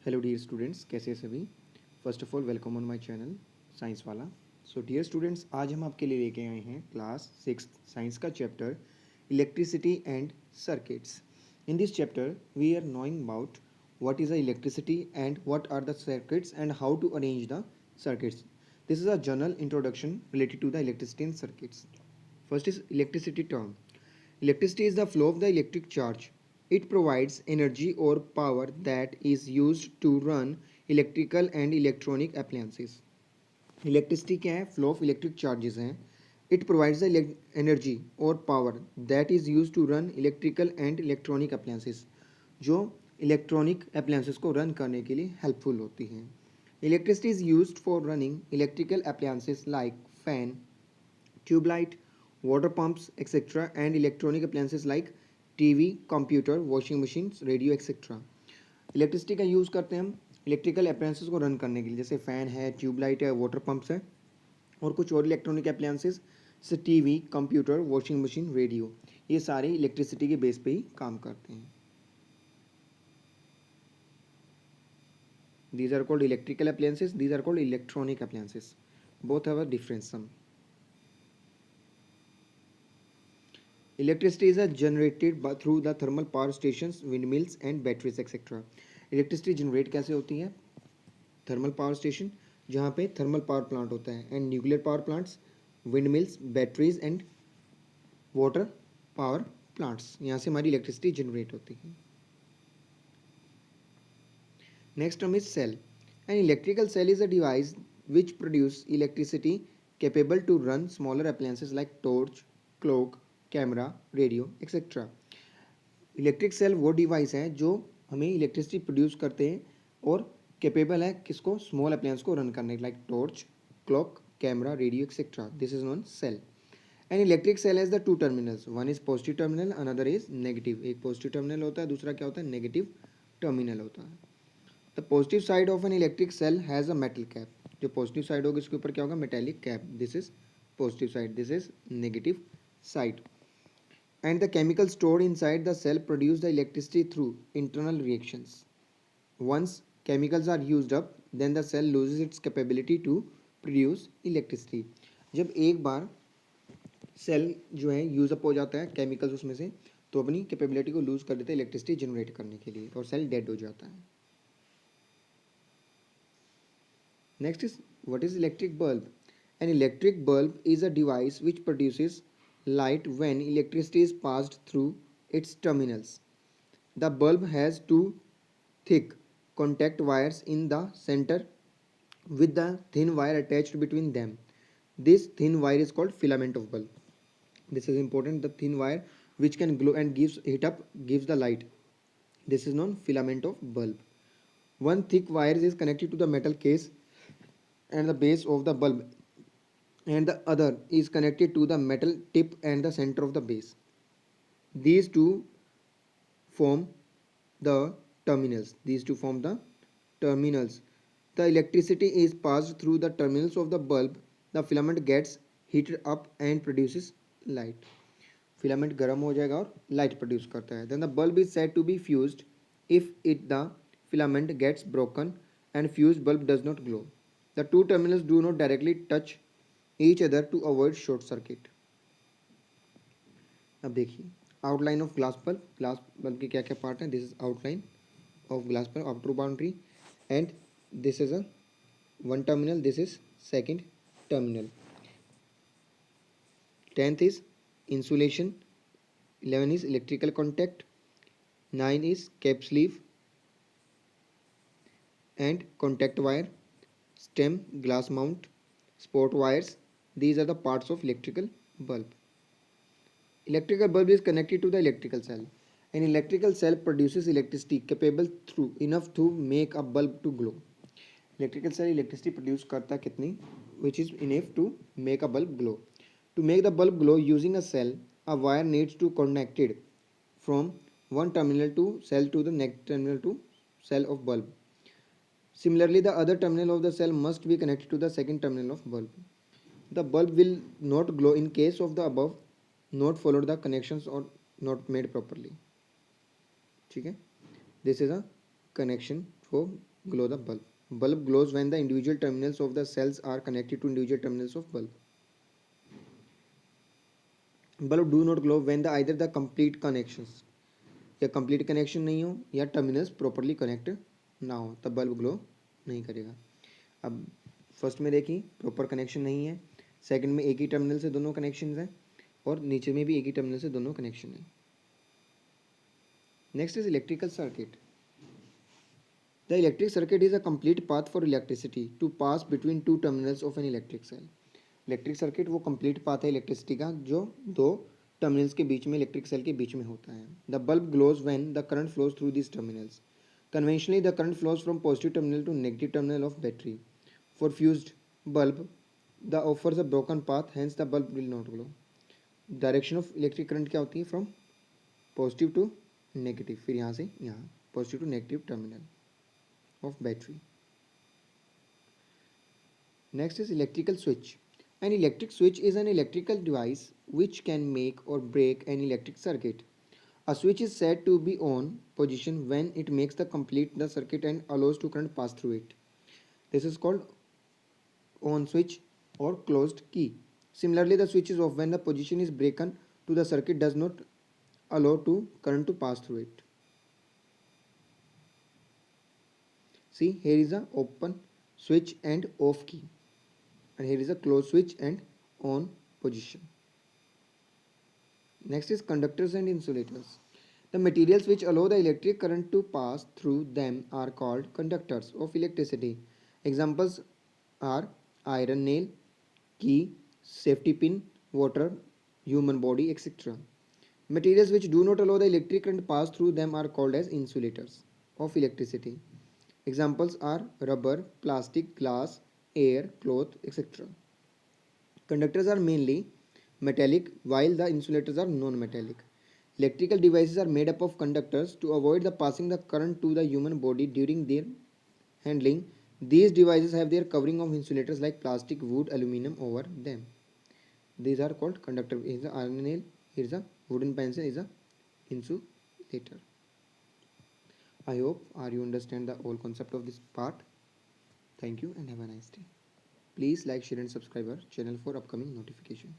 Hello dear students, कैसे हैं सभी। First of all welcome on my channel science वाला। सो डियर स्टूडेंट्स, आज हम आपके लिए लेके आए हैं क्लास 6 साइंस का chapter electricity and circuits. In this chapter we are knowing about what is the electricity and what are the circuits and how to arrange the circuits. This is a general introduction related to the electricity and circuits. First is electricity term. Electricity is the flow of the electric charge. It provides energy or power that is used to run electrical and electronic appliances. Electricity क्या है? Flow of electric charges हैं. It provides the energy और power that is use to run electrical and electronic appliances, जो electronic appliances को run करने के लिए helpful होती हैं. Electricity is use for running electrical appliances like fan, tube light, water pumps, etc., and electronic appliances like TV, computer, washing machines, radio etcetera. Electricity का use करते हैं हम इलेक्ट्रिकल अप्लायंसेस को रन करने के लिए, जैसे फ़ैन है, ट्यूबलाइट है, वाटर पम्प्स है और कुछ और इलेक्ट्रॉनिक अप्लायंसेस जैसे TV, computer, washing machine, radio. ये सारे इलेक्ट्रिसिटी के बेस पे ही काम करते हैं. These are called electrical appliances. These are called electronic appliances. Both have a difference sum. Electricity is generated through the thermal power stations, windmills and batteries etc. Electricity generate कैसे होती है? Thermal power station, जहाँ पे thermal power plant होता है, and nuclear power plants, windmills, batteries and water power plants. यहाँ से हमारी इलेक्ट्रिसिटी जनरेट होती है. Next term is cell. An electrical cell is a device which produce electricity capable to run smaller appliances like torch, clock, camera, radio etcetera. Electric cell वो device हैं जो हमें electricity produce करते हैं और capable है किसको? स्मॉल अप्लायंस को रन करने, like torch, clock, camera, radio etcetera. This is non cell. An electric cell has the two terminals. One is positive terminal, another is negative. एक पॉजिटिव टर्मिनल होता है, दूसरा क्या होता है? नेगेटिव टर्मिनल होता है. The positive side of an electric cell has a metal cap. जो पॉजिटिव साइड होगी उसके ऊपर क्या होगा? Metallic cap. This is positive side, this is negative side. And the chemicals stored inside the cell produce the electricity through internal reactions. Once chemicals are used up, then the cell loses its capability to produce electricity. जब एक बार cell जो है use up हो जाता है chemicals उसमें से, तो अपनी कैपेबिलिटी को लूज कर देता है इलेक्ट्रिसिटी जनरेट करने के लिए और सेल डेड हो जाता है. Next is what is electric bulb. An electric bulb is a device which produces light when electricity is passed through its terminals. The bulb has two thick contact wires in the center with the thin wire attached between them. This thin wire is called filament of bulb. This is important. The thin wire which can glow and gives heat up, gives the light. This is known filament of bulb. One thick wire is connected to the metal case and the base of the bulb, and the other is connected to the metal tip and the center of the base. These two form the terminals. These two form the terminals. The electricity is passed through the terminals of the bulb. The filament gets heated up and produces light. Filament गर्म हो जाएगा और light produce करता है. Then the bulb is said to be fused if the filament gets broken and fused bulb does not glow. The two terminals do not directly touch each other to avoid short circuit. अब देखिए outline of glass bulb. Glass bulb के क्या क्या part हैं? This is outline of glass bulb, outer boundary, and this is a one terminal, this is second terminal. 10th is insulation, 11 is electrical contact, 9 is cap sleeve and contact wire, stem, glass mount, spot wires. These are the parts of electrical bulb. Electrical bulb is connected to the electrical cell. An electrical cell produces electricity capable through enough to make a bulb to glow. Electrical cell electricity produce करता है कितनी? Which is enough to make a bulb glow. To make the bulb glow using a cell, a wire needs to connected from one terminal to cell to the next terminal to cell of bulb. Similarly, the other terminal of the cell must be connected to the second terminal of bulb. The bulb will not glow in case of the above not followed the connections or not made properly. ठीक है, this is a connection for glow the bulb. Bulb glows when the individual terminals of the cells are connected to individual terminals of bulb. Bulb do not glow when the either the complete connections या complete connection नहीं हो या terminals properly connect ना हो तब bulb glow नहीं करेगा. अब फर्स्ट में देखिए प्रॉपर कनेक्शन नहीं है, सेकंड में एक ही टर्मिनल से दोनों कनेक्शन हैं और नीचे में भी एक ही टर्मिनल से दोनों कनेक्शन है. Next is electrical circuit. The electric circuit is a complete path for electricity to pass between two terminals of an electric cell. Electric circuit वो कंप्लीट पाथ है इलेक्ट्रिसिटी का जो दो टर्मिनल्स के बीच में इलेक्ट्रिक सेल के बीच में होता है. The bulb glows when the current flows through this terminals. Conventionally the current flows from positive terminal to negative terminal of battery. For fused bulb the offers a broken path, hence the bulb will not glow. Direction of electric current क्या होती है? From positive to negative, फिर यहाँ से यहाँ positive to negative terminal of battery. Next is electrical switch. An electric switch is an electrical device which can make or break an electric circuit. A switch is said to be on position when it makes the complete the circuit and allows to current pass through it. This is called on switch or closed key. Similarly, the switch is off when the position is broken to the circuit does not allow to current to pass through it. See, here is a open switch and off key. And here is a close switch and on position. Next is conductors and insulators. The materials which allow the electric current to pass through them are called conductors of electricity. Examples are iron nail, key, safety pin, water, human body, etc. Materials which do not allow the electric current to pass through them are called as insulators of electricity. Examples are rubber, plastic, glass, air, cloth, etc. Conductors are mainly metallic while the insulators are non-metallic. Electrical devices are made up of conductors to avoid the passing the current to the human body during their handling. These devices have their covering of insulators like plastic, wood, aluminum over them. These are called conductor. Here is a iron nail, here is a wooden pencil, is a insulator. I hope you understand the whole concept of this part. Thank you and have a nice day. Please like, share and subscribe our channel for upcoming notification.